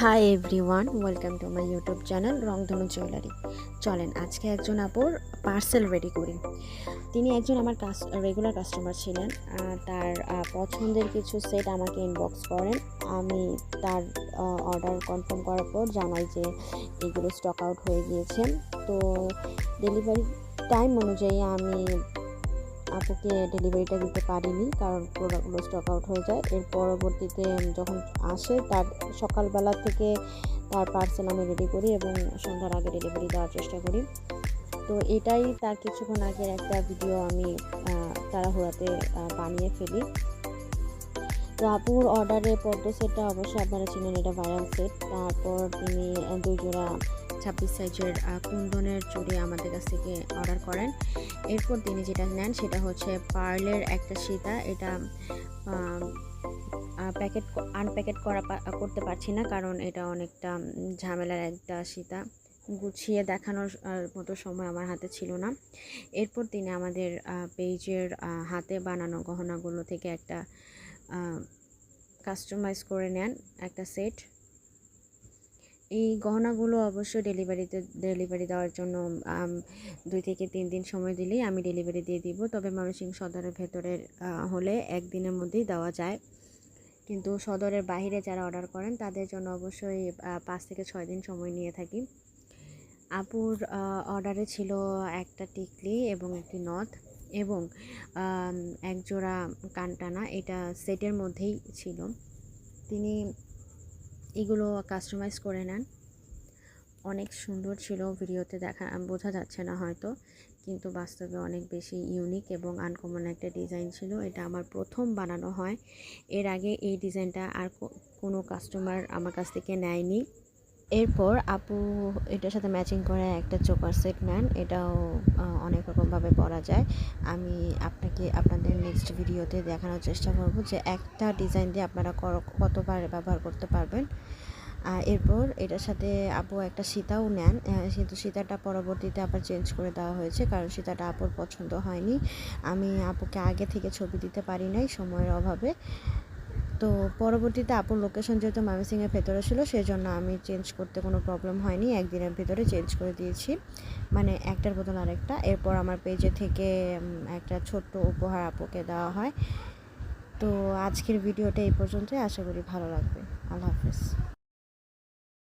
Hi everyone, welcome to my YouTube channel রংধনু jewellery. চলেন আজকে একজন আপুর পার্সেল রেডি করি। তিনি একজন আমার রেগুলার কাস্টমার ছিলেন। তার পছন্দের কিছু সেট আমাকে ইনবক্স করেন। আমি তার অর্ডার কনফার্ম করার পর জানাই যে এগুলো স্টক আউট হয়ে গিয়েছে। তো ডেলিভারি টাইম অনুযায়ী আমি আপুকে ডেলিভারিটা দিতে পারিনি, কারণ প্রোডাক্টগুলো স্টক আউট হয়ে যায়। এর পরবর্তীতে যখন আসে তার সকালবেলা থেকে তার পার্সেল আমি রেডি করি এবং সন্ধ্যার আগে ডেলিভারি দেওয়ার চেষ্টা করি। তো এটাই তার কিছুক্ষণ আগের একটা ভিডিও আমি তাড়াহুড়াতে বানিয়ে ফেলি। তো আপুর অর্ডারে পদ্ম সেটটা অবশ্যই আপনারা চিনেন, এটা ভাইরাল সেট। তারপর তিনি 2 জোড়া 26 সাইজের কুন্দনের চুড়ি আমাদের কাছ থেকে অর্ডার করেন। এরপর তিনি যেটা নেন সেটা হচ্ছে পার্লের একটা সীতা। এটা আনপ্যাকেট করতে পারছি না, কারণ এটা অনেকটা ঝামেলার একটা সীতা। গুছিয়ে দেখানোর মতো সময় আমার হাতে ছিল না। এরপর তিনি আমাদের পেজের হাতে বানানো গহনাগুলো থেকে একটা কাস্টমাইজ করে নেন একটা সেট। এই গহনাগুলো অবশ্যই ডেলিভারি দেওয়ার জন্য 2 থেকে 3 দিন সময় দিলেই আমি ডেলিভারি দিয়ে দিব। তবে ময়মনসিংহ সদরের ভেতরের হলে 1 দিনের মধ্যেই দেওয়া যায়, কিন্তু সদরের বাইরে যারা অর্ডার করেন তাদের জন্য অবশ্যই 5 থেকে 6 দিন সময় নিয়ে থাকি। আপুর অর্ডারে ছিল একটা টিকলি এবং একটি নথ এবং এক জোড়া কানটানা। এটা সেটের মধ্যেই ছিল। তিনি এগুলো কাস্টমাইজ করে নেন। অনেক সুন্দর ছিল, ভিডিওতে বোঝা যাচ্ছে না হয়তো, কিন্তু বাস্তবে অনেক বেশি ইউনিক এবং আনকমন একটা ডিজাইন ছিল। এটা আমার প্রথম বানানো হয়। এর আগে এই ডিজাইনটা আর কোনো কাস্টমার আমার কাছ থেকে নেয়নি। এরপর আপু এটার সাথে ম্যাচিং করে একটা চোকার সেট নেন। এটাও অনেক রকমভাবে পরা যায়। আমি আপনাদের নেক্সট ভিডিওতে দেখানোর চেষ্টা করব যে একটা ডিজাইন দিয়ে আপনারা কতবার ব্যবহার করতে পারবেন। এরপর এটার সাথে আপু একটা সীতাও নেন, কিন্তু সীতাটা পরবর্তীতে আবার চেঞ্জ করে দেওয়া হয়েছে, কারণ সীতাটা আপুর পছন্দ হয়নি। আমি আপুকে আগে থেকে ছবি দিতে পারি নাই সময়ের অভাবে। তো পরবর্তীতে আপুর লোকেশন যেহেতু ময়মনসিংহের ভেতরে ছিল, সেই জন্য আমি চেঞ্জ করতে কোনো প্রবলেম হয়নি, একদিনের ভিতরে চেঞ্জ করে দিয়েছি, মানে একটার বদল আরেকটা। এরপর আমার পেজে থেকে একটা ছোট্ট উপহার আপুকে দেওয়া হয়। তো আজকের ভিডিওটা এই পর্যন্তই, আশা করি ভালো লাগবে। আল্লাহ হাফেজ।